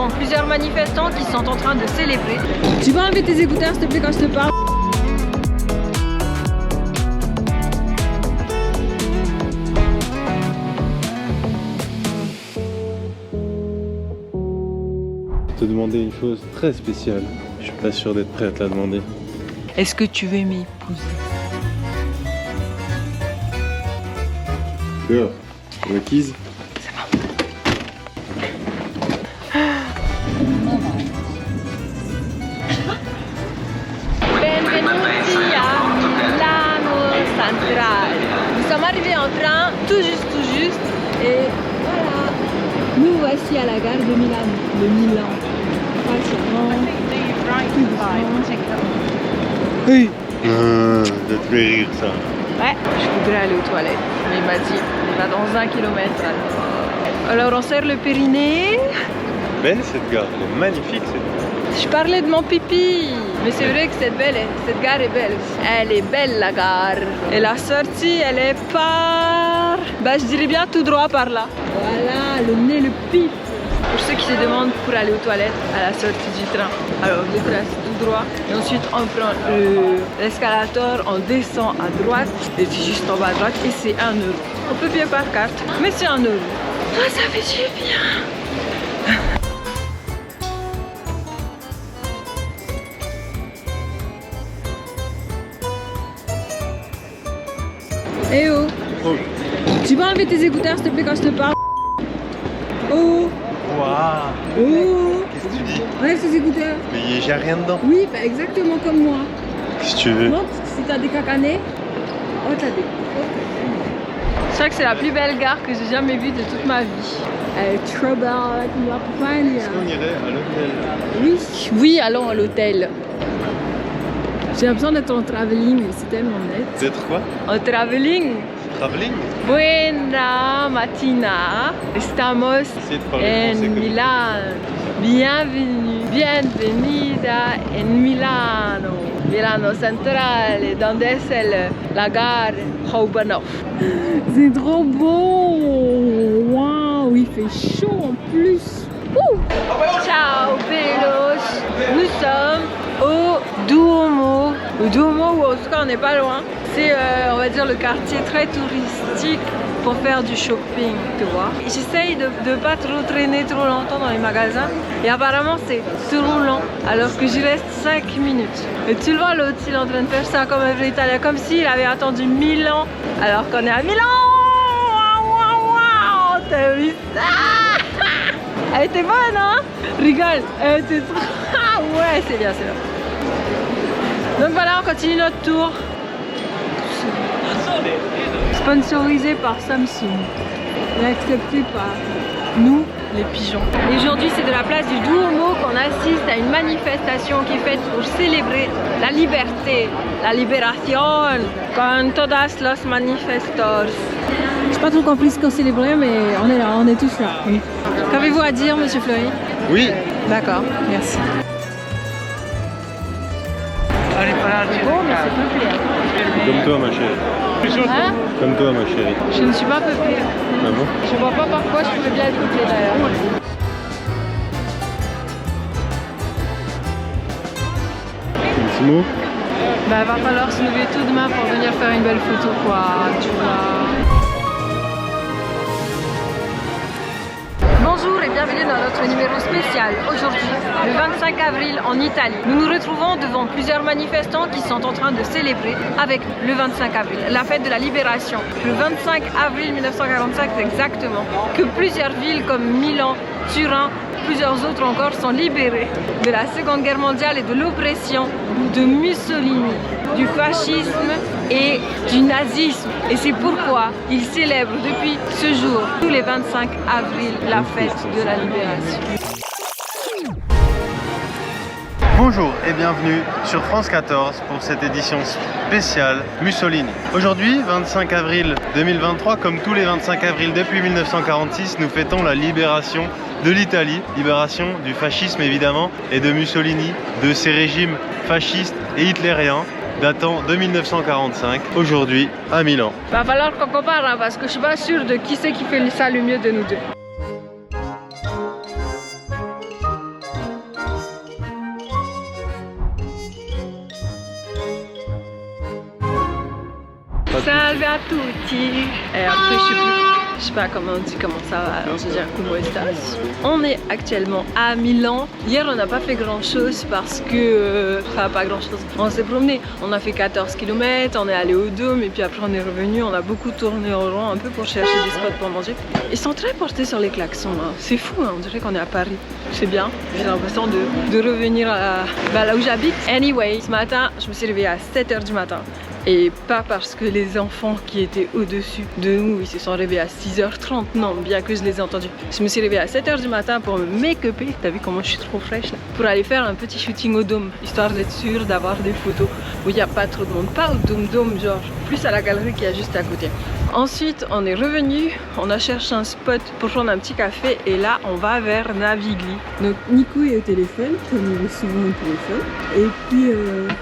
devant plusieurs manifestants qui sont en train de célébrer. Tu vas enlever tes écouteurs s'il te plaît quand je te parle? Te demander une chose très spéciale. Je suis pas sûr d'être prêt à te la demander. Est-ce que tu veux m'épouser? Sure. Requise. Benvenuti à Milano Centrale. Nous sommes arrivés en train, tout juste, et voilà. Nous voici à la gare de Milan. De Milan. Patiemment. Oui. Ça te fait rire ça. Ouais, je voudrais aller aux toilettes, mais il m'a dit, il va dans 1 kilomètre. Alors on serre le périnée. Belle cette gare, elle est magnifique cette gare. Je parlais de mon pipi, mais c'est vrai que cette gare est belle. Elle est belle la gare. Et la sortie, elle est par... Bah je dirais bien tout droit par là. Voilà, le nez, le pif. Pour ceux qui se demandent pour aller aux toilettes à la sortie du train, alors le train c'est tout droit et ensuite on prend l'escalator, on descend à droite et c'est juste en bas à droite et c'est 1 euro. On peut payer par carte, mais c'est 1 euro. Ah, ça fait du bien. Eh oh, Oh. tu vas enlever tes écouteurs s'il te plaît quand je te parle? Oh, Waouh. oh, Qu'est-ce que tu dis? enlève tes écouteurs. Mais j'ai rien dedans. Oui, bah exactement comme moi. Qu'est-ce que tu veux? Montre si t'as des cacanés. Oh, t'as des... Je crois que c'est la plus belle gare que j'ai jamais vue de toute ma vie. Elle est trop belle avec la poigne. Est-ce qu'on irait à l'hôtel? Oui, Oui, allons à l'hôtel. j'ai l'impression d'être en travelling, mais c'est tellement net. D'être quoi? En travelling. Travelling? Buena mattina. Estamos Essayez de parler en français comme Milan. Bienvenue, bienvenida en Milano. Milano Centrale, donde es la gare Haubanov. C'est trop beau. Waouh, il fait chaud en plus. Ouh. Ciao Belos, nous sommes au Duomo. Au Duomo, ou en tout cas on n'est pas loin. C'est on va dire le quartier très touristique pour faire du shopping, tu vois. J'essaye de ne pas trop traîner trop longtemps dans les magasins et apparemment c'est trop long alors que j'y reste 5 minutes. Et tu le vois l'autre, il est en train de faire ça comme un vrai italien, comme s'il avait attendu 1000 ans alors qu'on est à Milan. Waouh, waouh, waouh, t'as vu ça? Elle était bonne, hein? Rigole, elle était trop... Ah ouais, c'est bien, c'est bien. Donc voilà, on continue notre tour. Sponsorisé par Samsung. Et accepté par... Nous, les pigeons. Et aujourd'hui, c'est de la place du Duomo qu'on assiste à une manifestation qui est faite pour célébrer la liberté, la libération, con todas los manifestors. J'ai pas trop compris ce qu'on célébrait, mais on est là, on est tous là. Oui. Qu'avez-vous à dire, monsieur Fleury? Oui. D'accord, merci. Bon, mais c'est peuplé. Comme toi ma chérie. Hein? Comme toi ma chérie. Je ne suis pas peuplée. Ah bon? Je vois pas par quoi je pourrais bien être peuplée d'ailleurs. Petit mot? Bah va falloir se lever tout demain pour venir faire une belle photo quoi, tu vois. Bonjour et bienvenue dans notre numéro spécial. Aujourd'hui, le 25 avril en Italie. Nous nous retrouvons devant plusieurs manifestants qui sont en train de célébrer avec le 25 avril, la fête de la libération. Le 25 avril 1945 exactement, que plusieurs villes comme Milan, Turin, plusieurs autres encore sont libérées de la Seconde Guerre mondiale et de l'oppression de Mussolini, du fascisme et du nazisme. Et c'est pourquoi ils célèbrent depuis ce jour, tous les 25 avril, la fête de la libération. Bonjour et bienvenue sur France 14 pour cette édition spéciale Mussolini. Aujourd'hui, 25 avril 2023, comme tous les 25 avril depuis 1946, nous fêtons la libération de l'Italie, libération du fascisme évidemment, et de Mussolini, de ces régimes fascistes et hitlériens datant de 1945, aujourd'hui à Milan. Va falloir qu'on compare hein, parce que je suis pas sûre de qui c'est qui fait ça le mieux de nous deux. tutti. Salve a tutti. Et après, je sais pas comment on dit comment ça va, alors je vais dire como estas. On est actuellement à Milan. Hier, on n'a pas fait grand chose parce que. Enfin, pas grand chose. On s'est promené. On a fait 14 km, on est allé au Dôme et puis après, on est revenu. On a beaucoup tourné en rond un peu pour chercher des spots pour manger. Ils sont très portés sur les klaxons. Hein. C'est fou, hein. On dirait qu'on est à Paris. C'est bien. J'ai l'impression de revenir là où j'habite. Anyway, ce matin, je me suis réveillée à 7 h du matin. Et pas parce que les enfants qui étaient au-dessus de nous, ils se sont réveillés à 6 h 30, non, bien que je les ai entendus. Je me suis réveillée à 7 h du matin pour me make-upper, t'as vu comment je suis trop fraîche là, pour aller faire un petit shooting au Dôme, histoire d'être sûre d'avoir des photos où il n'y a pas trop de monde, pas au Dôme, genre plus à la galerie qui est juste à côté. Ensuite, on est revenu, on a cherché un spot pour prendre un petit café et là, on va vers Navigli. Donc Nico est au téléphone, comme il est souvent au téléphone. Et puis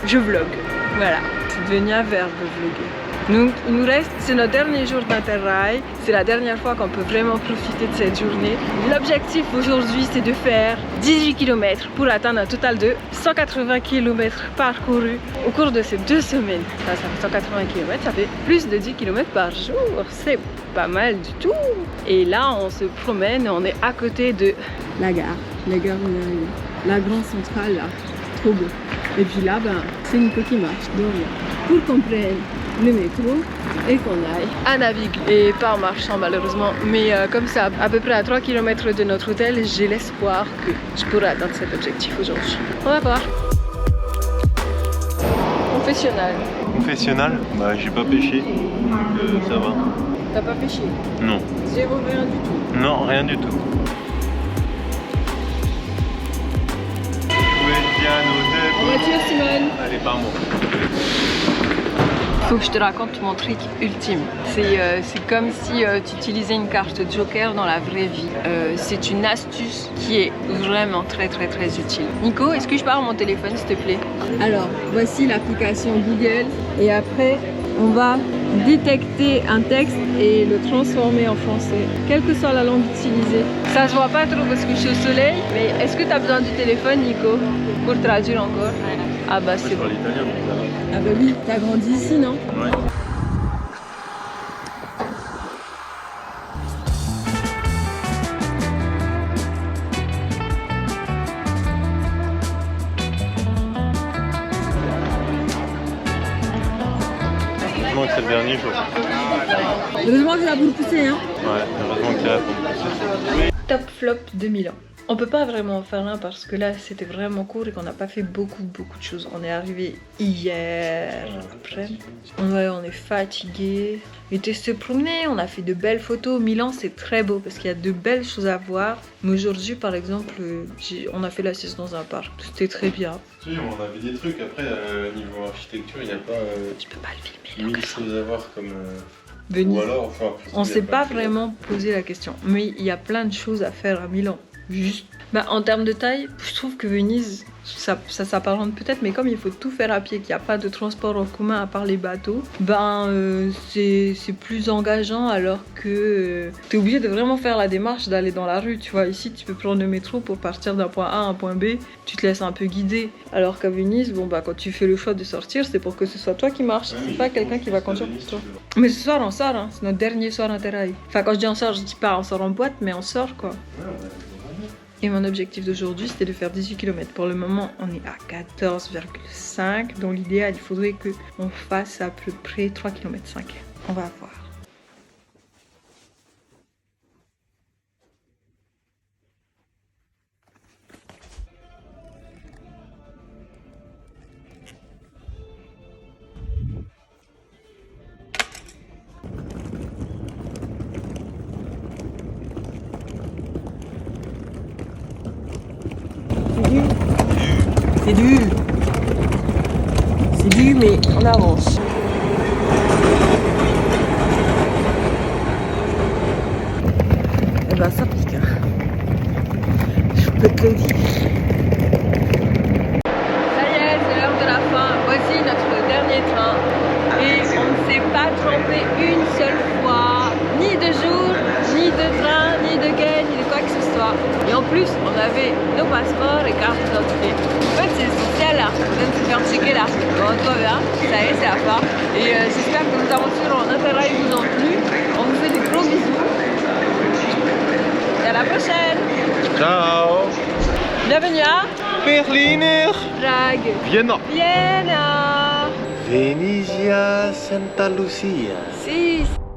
je vlog, voilà. C'est devenu un verbe vlogger. Donc il nous reste, c'est notre dernier jour d'Interrail, c'est la dernière fois qu'on peut vraiment profiter de cette journée. L'objectif aujourd'hui c'est de faire 18 km pour atteindre un total de 180 km parcourus au cours de ces 2 semaines. Ça fait 180 km, ça fait plus de 10 km par jour, c'est pas mal du tout. Et là on se promène, on est à côté de la gare où on est arrivé. La grande centrale là, trop beau. Et puis là, ben, c'est Nico qui marche, de rien. Pour qu'on prenne le métro et qu'on aille à Navigli. Et pas en marchant malheureusement, mais comme ça, à peu près à 3 km de notre hôtel, j'ai l'espoir que je pourrai atteindre cet objectif aujourd'hui. On va voir. Confessionnal. Confessionnal? Bah j'ai pas pêché, donc ça va. T'as pas pêché? Non. Zéro, rien du tout? Non, rien du tout. En voiture, Simone. Allez, par moi. Faut que je te raconte mon truc ultime. C'est comme si tu utilisais une carte Joker dans la vraie vie. C'est une astuce qui est vraiment très utile. Nico, est-ce que je parle mon téléphone s'il te plaît? Alors, voici l'application Google et après, on va détecter un texte et le transformer en français, quelle que soit la langue utilisée. Ça se voit pas trop parce que je suis au soleil, mais est-ce que tu as besoin du téléphone, Nico, pour traduire encore? Ah bah c'est bon. L'italien, mais ça va. Ah bah oui, t'as grandi ici, non? Ouais. Heureusement que c'est le dernier jour. Heureusement que ça a beaucoup poussé, hein? Ouais, heureusement qu'il y a pour Top flop de Milan. On peut pas vraiment en faire un parce que là c'était vraiment court et qu'on n'a pas fait beaucoup de choses. On est arrivé hier après. On est fatigué. On était se promener, on a fait de belles photos. Milan c'est très beau parce qu'il y a de belles choses à voir. Mais aujourd'hui par exemple, on a fait la sieste dans un parc. C'était très bien. Si, on avait des trucs. Après, niveau architecture, il n'y a pas Je peux pas le filmer. 1000 choses à voir comme... Venise. Ou alors, enfin, On s'est pas vraiment posé la question. Mais il y a plein de choses à faire à Milan. Juste. Bah, en termes de taille, je trouve que Venise, ça s'apparente peut-être, mais comme il faut tout faire à pied, qu'il n'y a pas de transport en commun à part les bateaux, c'est plus engageant alors que tu es obligé de vraiment faire la démarche d'aller dans la rue. Tu vois, ici tu peux prendre le métro pour partir d'un point A à un point B, tu te laisses un peu guider. Alors qu'à Venise, quand tu fais le choix de sortir, c'est pour que ce soit toi qui marches, c'est pas quelqu'un qui va conduire pour toi. Mais ce soir on sort, hein. C'est notre dernier soir Interrail. Enfin, quand je dis on sort, je dis pas on sort en boîte, mais on sort quoi. Et mon objectif d'aujourd'hui c'était de faire 18 km. Pour le moment on est à 14,5. Dans l'idéal il faudrait qu'on fasse à peu près 3,5 km. On va voir. C'est dur. C'est dur, mais on avance. Et ben ça pique. Je peux te le dire. Ça y est, c'est l'heure de la fin. Voici notre dernier train. Et on ne s'est pas trompé une seule fois. Ni de jour, ni de train, ni de quai, ni de quoi que ce soit. soi. Et en plus, on avait nos passeports et cartes d'identité. En fait, c'est essentiel là. On vient de se faire checker là. Bon, tout va bien. Ça y est, c'est la fin. Et j'espère que nos aventures en Interrail vous ont plu. On vous fait des gros bisous. Et à la prochaine. Ciao. Bienvenue à Berliner. Prague. Vienna. Vienna. Venezia Santa Lucia. Si.